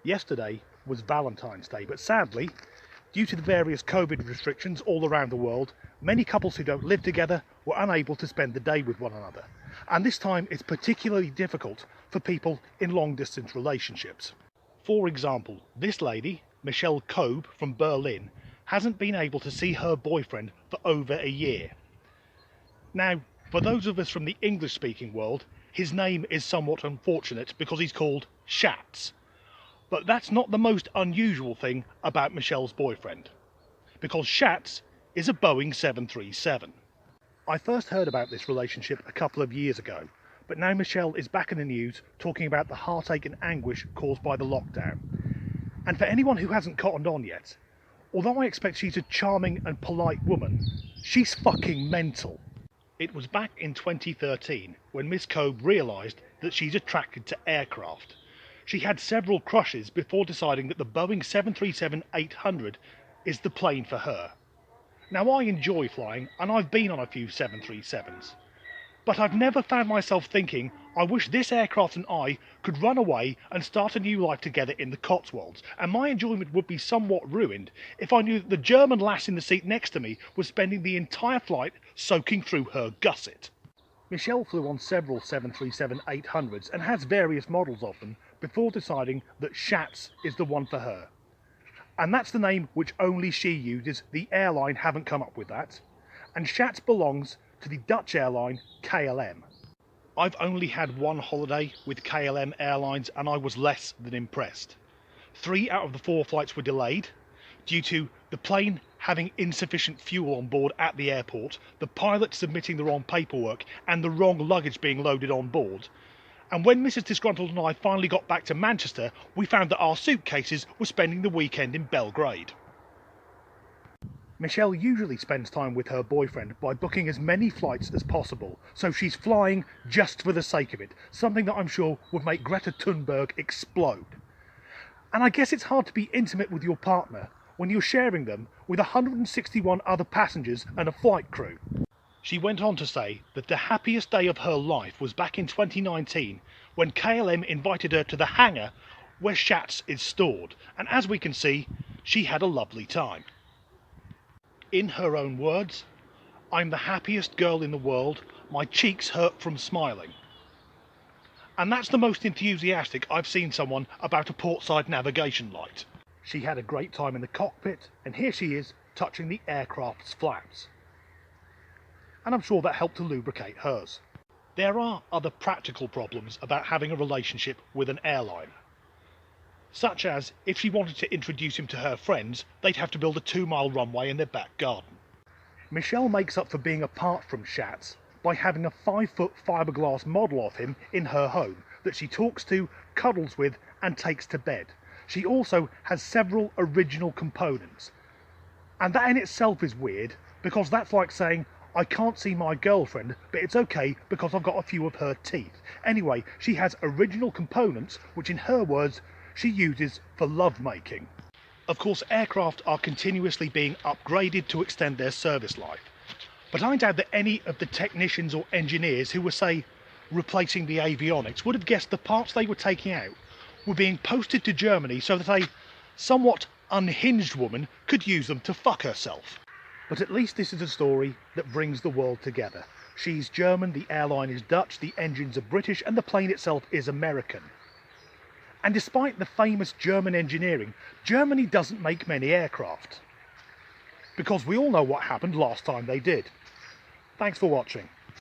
Yesterday was Valentine's Day, but sadly, due to the various COVID restrictions all around the world, many couples who don't live together were unable to spend the day with one another. And this time it's particularly difficult for people in long-distance relationships. For example, this lady, Michelle Kobe from Berlin, hasn't been able to see her boyfriend for over a year. Now, for those of us from the English-speaking world, his name is somewhat unfortunate because he's called Schatz. But that's not the most unusual thing about Michelle's boyfriend, because Schatz is a Boeing 737. I first heard about this relationship a couple of years ago, but now Michelle is back in the news talking about the heartache and anguish caused by the lockdown. And for anyone who hasn't cottoned on yet, although I expect she's a charming and polite woman, she's fucking mental. It was back in 2013 when Miss Kobe realised that she's attracted to aircraft. She had several crushes before deciding that the Boeing 737-800 is the plane for her. Now, I enjoy flying and I've been on a few 737s, but I've never found myself thinking, I wish this aircraft and I could run away and start a new life together in the Cotswolds, and my enjoyment would be somewhat ruined if I knew that the German lass in the seat next to me was spending the entire flight soaking through her gusset. Michelle flew on several 737-800s and has various models of them before deciding that Schatz is the one for her. And that's the name which only she uses. The airline haven't come up with that. And Schatz belongs to the Dutch airline KLM. I've only had one holiday with KLM Airlines and I was less than impressed. 3 out of the 4 flights were delayed due to the plane having insufficient fuel on board at the airport, the pilot submitting the wrong paperwork and the wrong luggage being loaded on board. And when Mrs. Disgruntled and I finally got back to Manchester, we found that our suitcases were spending the weekend in Belgrade. Michelle usually spends time with her boyfriend by booking as many flights as possible, so she's flying just for the sake of it, something that I'm sure would make Greta Thunberg explode. And I guess it's hard to be intimate with your partner when you're sharing them with 161 other passengers and a flight crew. She went on to say that the happiest day of her life was back in 2019 when KLM invited her to the hangar where Schatz is stored, and as we can see, she had a lovely time. In her own words, "I'm the happiest girl in the world, my cheeks hurt from smiling." And that's the most enthusiastic I've seen someone about a portside navigation light. She had a great time in the cockpit, and here she is touching the aircraft's flaps. And I'm sure that helped to lubricate hers. There are other practical problems about having a relationship with an airline. Such as, if she wanted to introduce him to her friends, they'd have to build a 2-mile runway in their back garden. Michelle makes up for being apart from Schatz by having a 5-foot fiberglass model of him in her home that she talks to, cuddles with, and takes to bed. She also has several original components. And that in itself is weird, because that's like saying, I can't see my girlfriend, but it's okay because I've got a few of her teeth. Anyway, she has original components, which in her words, she uses for lovemaking. Of course, aircraft are continuously being upgraded to extend their service life. But I doubt that any of the technicians or engineers who were, say, replacing the avionics would have guessed the parts they were taking out were being posted to Germany so that a somewhat unhinged woman could use them to fuck herself. But at least this is a story that brings the world together. She's German, the airline is Dutch, the engines are British, and the plane itself is American. And despite the famous German engineering, Germany doesn't make many aircraft. Because we all know what happened last time they did. Thanks for watching.